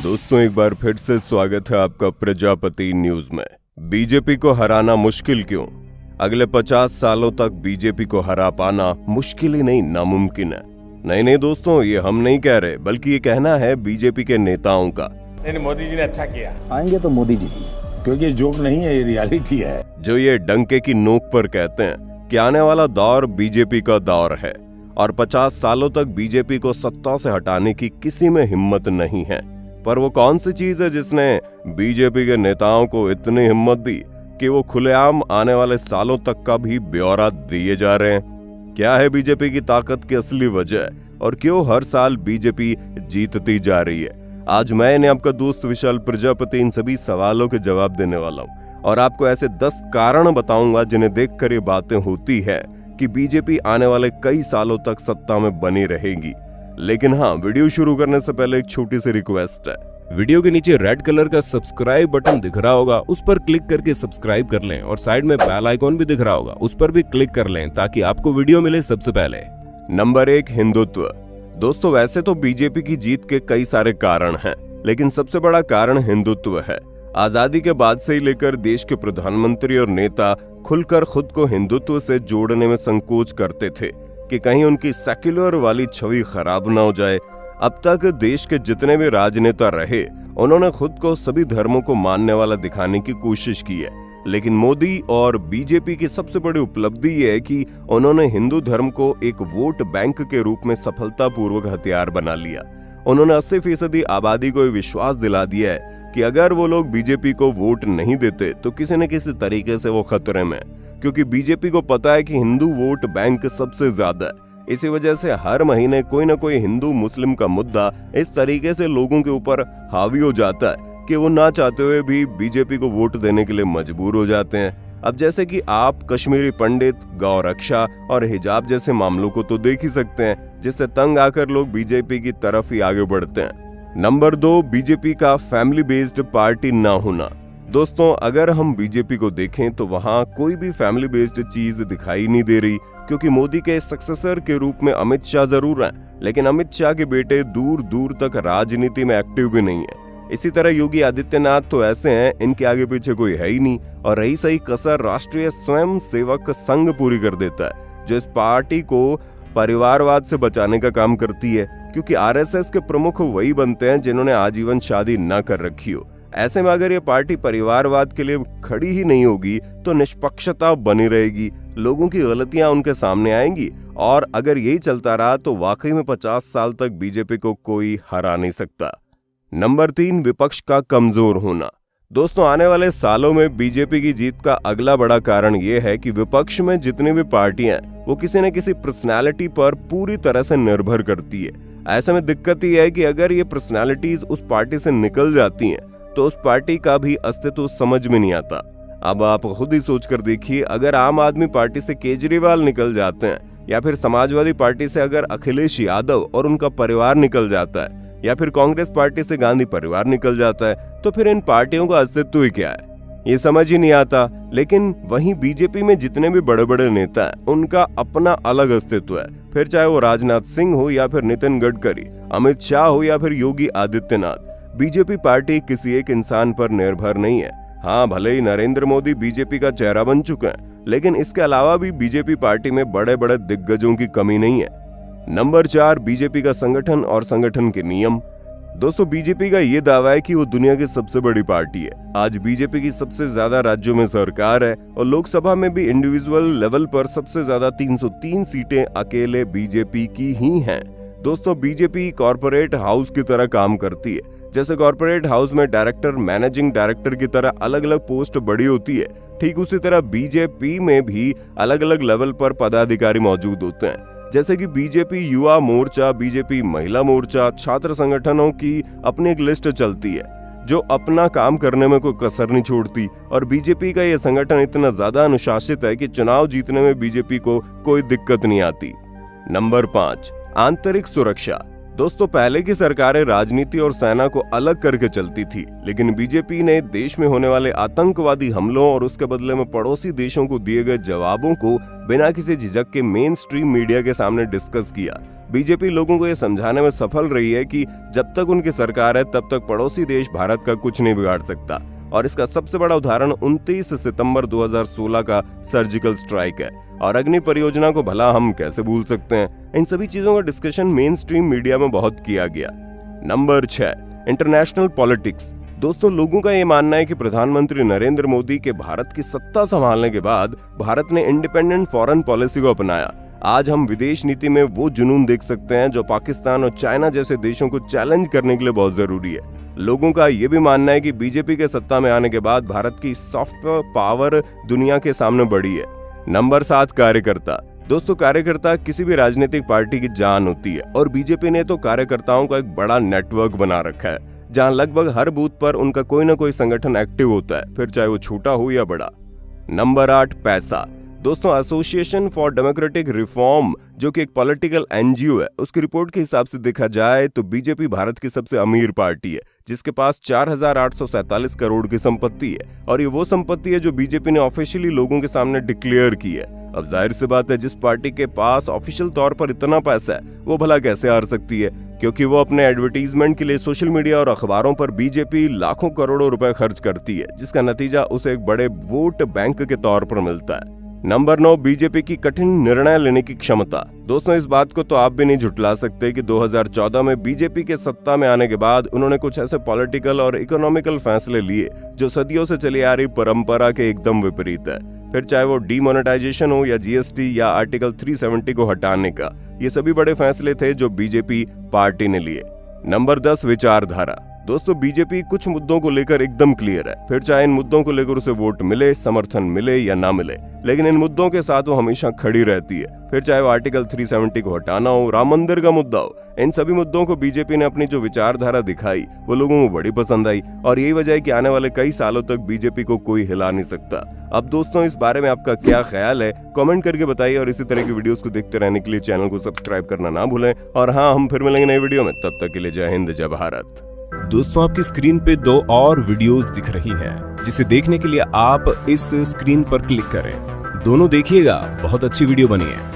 दोस्तों एक बार फिर से स्वागत है आपका प्रजापति न्यूज में। बीजेपी को हराना मुश्किल क्यों? अगले 50 सालों तक बीजेपी को हरा पाना मुश्किल ही नहीं नामुमकिन है। नहीं दोस्तों, ये हम नहीं कह रहे, बल्कि ये कहना है बीजेपी के नेताओं का। नहीं, मोदी जी ने अच्छा किया। आएंगे तो मोदी जी, क्योंकि जोक नहीं है, ये रियलिटी है। जो ये डंके की नोक पर कहते हैं कि आने वाला दौर बीजेपी का दौर है और 50 सालों तक बीजेपी को सत्ता से हटाने की किसी में हिम्मत नहीं है। पर वो कौन सी चीज है जिसने बीजेपी के नेताओं को इतनी हिम्मत दी कि वो खुलेआम आने वाले सालों तक का भी ब्यौरा दिए जा रहे हैं? क्या है बीजेपी की ताकत की असली वजह और क्यों हर साल बीजेपी जीतती जा रही है? आज मैं आपका दोस्त विशाल प्रजापति इन सभी सवालों के जवाब देने वाला हूँ और आपको ऐसे 10 कारण बताऊंगा जिन्हें देखकर ये बातें होती है कि बीजेपी आने वाले कई सालों तक सत्ता में बनी रहेगी। लेकिन हाँ, वीडियो शुरू करने से पहले एक छोटी सी रिक्वेस्ट है। वीडियो के नीचे रेड कलर का सब्सक्राइब बटन दिख रहा होगा, उस पर क्लिक करके सब्सक्राइब कर लें और साइड में बेल आइकॉन भी दिख रहा होगा, उस पर भी क्लिक कर लें ताकि आपको वीडियो मिले सबसे पहले। नंबर 1, हिंदुत्व। दोस्तों वैसे तो बीजेपी की जीत के कई सारे कारण हैं, लेकिन सबसे बड़ा कारण हिंदुत्व है। आजादी के बाद से ही लेकर देश के प्रधानमंत्री और नेता खुलकर खुद को हिंदुत्व से जोड़ने में संकोच करते थे कि कहीं उनकी सेक्युलर वाली छवि खराब ना हो जाए। अब तक देश के जितने भी राजनेता रहे, उन्होंने खुद को सभी धर्मों को मानने वाला दिखाने की कोशिश की है। लेकिन मोदी और बीजेपी की सबसे बड़ी उपलब्धि ये है कि उन्होंने हिंदू धर्म को एक वोट बैंक के रूप में सफलतापूर्वक हथियार बना लिया। उन्होंने 80% आबादी को विश्वास दिला दिया है कि अगर वो लोग बीजेपी को वोट नहीं देते तो किसी न किसी तरीके से वो खतरे में, क्योंकि बीजेपी को पता है कि हिंदू वोट बैंक सबसे ज्यादा है। इसी वजह से हर महीने कोई न कोई हिंदू मुस्लिम का मुद्दा इस तरीके से लोगों के ऊपर हावी हो जाता है कि वो ना चाहते हुए भी बीजेपी को वोट देने के लिए मजबूर हो जाते हैं। अब जैसे कि आप कश्मीरी पंडित, गौ रक्षा और हिजाब जैसे मामलों को तो देख ही सकते हैं, जिससे तंग आकर लोग बीजेपी की तरफ ही आगे बढ़ते हैं। नंबर 2, बीजेपी का फैमिली बेस्ड पार्टी ना होना। दोस्तों अगर हम बीजेपी को देखें तो वहां कोई भी फैमिली बेस्ड चीज दिखाई नहीं दे रही, क्योंकि मोदी के सक्सेसर के रूप में अमित शाह जरूर हैं, लेकिन अमित शाह के बेटे दूर दूर तक राजनीति में एक्टिव भी नहीं है। इसी तरह योगी आदित्यनाथ तो ऐसे हैं, इनके आगे पीछे कोई है ही नहीं। और रही सही कसर राष्ट्रीय स्वयं सेवक संघ पूरी कर देता है, जो इस पार्टी को परिवारवाद से बचाने का काम करती है, क्योंकि आरएसएस के प्रमुख वही बनते हैं जिन्होंने आजीवन शादी न कर रखी हो। ऐसे में अगर ये पार्टी परिवारवाद के लिए खड़ी ही नहीं होगी तो निष्पक्षता बनी रहेगी, लोगों की गलतियां उनके सामने आएंगी और अगर यही चलता रहा तो वाकई में 50 साल तक बीजेपी को कोई हरा नहीं सकता। नंबर 3, विपक्ष का कमजोर होना। दोस्तों आने वाले सालों में बीजेपी की जीत का अगला बड़ा कारण यह है कि विपक्ष में जितनी भी पार्टियां वो किसी न किसी पर्सनैलिटी पर पूरी तरह से निर्भर करती है। ऐसे में दिक्कत यह है कि अगर ये पर्सनैलिटीज उस पार्टी से निकल जाती हैं तो उस पार्टी का भी अस्तित्व समझ में नहीं आता। अब आप खुद ही सोच कर देखिए, अगर आम आदमी पार्टी से केजरीवाल निकल जाते हैं या फिर समाजवादी पार्टी से अगर अखिलेश यादव और उनका परिवार निकल जाता है या फिर कांग्रेस पार्टी से गांधी परिवार निकल जाता है, तो फिर इन पार्टियों का अस्तित्व ही क्या है, ये समझ ही नहीं आता। लेकिन वहीं बीजेपी में जितने भी बड़े बड़े नेता हैं उनका अपना अलग अस्तित्व है, फिर चाहे वो राजनाथ सिंह हो या फिर नितिन गडकरी, अमित शाह हो या फिर योगी आदित्यनाथ। बीजेपी पार्टी किसी एक इंसान पर निर्भर नहीं है। हाँ, भले ही नरेंद्र मोदी बीजेपी का चेहरा बन चुके हैं, लेकिन इसके अलावा भी बीजेपी पार्टी में बड़े बड़े दिग्गजों की कमी नहीं है। नंबर 4, बीजेपी का संगठन और संगठन के नियम। दोस्तों बीजेपी का ये दावा है कि वो दुनिया की सबसे बड़ी पार्टी है। आज बीजेपी की सबसे ज्यादा राज्यों में सरकार है और लोकसभा में भी इंडिविजुअल लेवल पर सबसे ज्यादा 303 सीटें अकेले बीजेपी की ही हैं। दोस्तों बीजेपी कॉर्पोरेट हाउस की तरह काम करती है। जैसे कॉर्पोरेट हाउस में डायरेक्टर, मैनेजिंग डायरेक्टर की तरह अलग अलग पोस्ट बड़ी होती है, ठीक उसी तरह बीजेपी में भी अलग अलग लेवल पर पदाधिकारी मौजूद होते हैं। जैसे कि बीजेपी युवा मोर्चा, बीजेपी महिला मोर्चा, छात्र संगठनों की अपनी एक लिस्ट चलती है जो अपना काम करने में कोई कसर नहीं छोड़ती। और बीजेपी का यह संगठन इतना ज्यादा अनुशासित है कि चुनाव जीतने में बीजेपी को कोई दिक्कत नहीं आती। नंबर 5, आंतरिक सुरक्षा। दोस्तों पहले की सरकारें राजनीति और सेना को अलग करके चलती थी, लेकिन बीजेपी ने देश में होने वाले आतंकवादी हमलों और उसके बदले में पड़ोसी देशों को दिए गए जवाबों को बिना किसी झिझक के मेन स्ट्रीम मीडिया के सामने डिस्कस किया बीजेपी लोगों को यह समझाने में सफल रही है कि जब तक उनकी सरकार है तब तक पड़ोसी देश भारत का कुछ नहीं बिगाड़ सकता। और इसका सबसे बड़ा उदाहरण 29 सितंबर 2016 का सर्जिकल स्ट्राइक है। और अग्नि परियोजना को भला हम कैसे भूल सकते हैं। इन सभी चीजों का डिस्कशन मेन स्ट्रीम मीडिया में बहुत किया गया। Number 6, international politics. दोस्तों, लोगों का यह मानना है कि प्रधानमंत्री नरेंद्र मोदी के भारत की सत्ता संभालने के बाद भारत ने इंडिपेंडेंट फॉरेन पॉलिसी को अपनाया। आज हम विदेश नीति में वो जुनून देख सकते हैं जो पाकिस्तान और चाइना जैसे देशों को चैलेंज करने के लिए बहुत जरूरी है। लोगों का यह भी मानना है कि बीजेपी के सत्ता में आने के बाद भारत की सॉफ्ट पावर दुनिया के सामने बढ़ी है। नंबर 7, कार्यकर्ता। दोस्तों, कार्यकर्ता किसी भी राजनीतिक पार्टी की जान होती है और बीजेपी ने तो कार्यकर्ताओं का एक बड़ा नेटवर्क बना रखा है, जहां लगभग हर बूथ पर उनका कोई ना कोई संगठन एक्टिव होता है, फिर चाहे वो छोटा हो या बड़ा। नंबर 8, पैसा। दोस्तों, एसोसिएशन फॉर डेमोक्रेटिक रिफॉर्म, जो कि एक पॉलिटिकल एनजीओ है, उसकी रिपोर्ट के हिसाब से देखा जाए तो बीजेपी भारत की सबसे अमीर पार्टी है, जिसके पास 4847 करोड़ की संपत्ति है। और ये वो संपत्ति है जो बीजेपी ने ऑफिशियली लोगों के सामने डिक्लेयर की है। अब जाहिर सी बात है, जिस पार्टी के पास ऑफिशियल तौर पर इतना पैसा है वो भला कैसे हार सकती है, क्योंकि वो अपने एडवर्टीजमेंट के लिए सोशल मीडिया और अखबारों पर बीजेपी लाखों करोड़ों रुपए खर्च करती है, जिसका नतीजा उसे एक बड़े वोट बैंक के तौर पर मिलता है। नंबर 9, बीजेपी की कठिन निर्णय लेने की क्षमता। दोस्तों, इस बात को तो आप भी नहीं झुटला सकते कि 2014 में बीजेपी के सत्ता में आने के बाद उन्होंने कुछ ऐसे पॉलिटिकल और इकोनॉमिकल फैसले लिए जो सदियों से चली आ रही परंपरा के एकदम विपरीत है। फिर चाहे वो डीमोनेटाइजेशन हो या जीएसटी या आर्टिकल 370 को हटाने का, ये सभी बड़े फैसले थे जो बीजेपी पार्टी ने लिए। नंबर 10, विचारधारा। दोस्तों, बीजेपी कुछ मुद्दों को लेकर एकदम क्लियर है, फिर चाहे इन मुद्दों को लेकर उसे वोट मिले, समर्थन मिले या ना मिले, लेकिन इन मुद्दों के साथ वो हमेशा खड़ी रहती है। फिर चाहे वो आर्टिकल 370 को हटाना हो, राम मंदिर का मुद्दा हो, इन सभी मुद्दों को बीजेपी ने अपनी जो विचारधारा दिखाई वो लोगों को बड़ी पसंद आई। और यही वजह है कि आने वाले कई सालों तक बीजेपी को कोई हिला नहीं सकता। अब दोस्तों, इस बारे में आपका क्या ख्याल है, कमेंट करके बताइए। और इसी तरह की वीडियोस को देखते रहने के लिए चैनल को सब्सक्राइब करना ना भूलें। और हाँ, हम फिर मिलेंगे नई वीडियो में, तब तक के लिए जय हिंद, जय भारत। दोस्तों, आपकी स्क्रीन पे 2 और वीडियोस दिख रही हैं, जिसे देखने के लिए आप इस स्क्रीन पर क्लिक करें। दोनों देखिएगा, बहुत अच्छी वीडियो बनी है।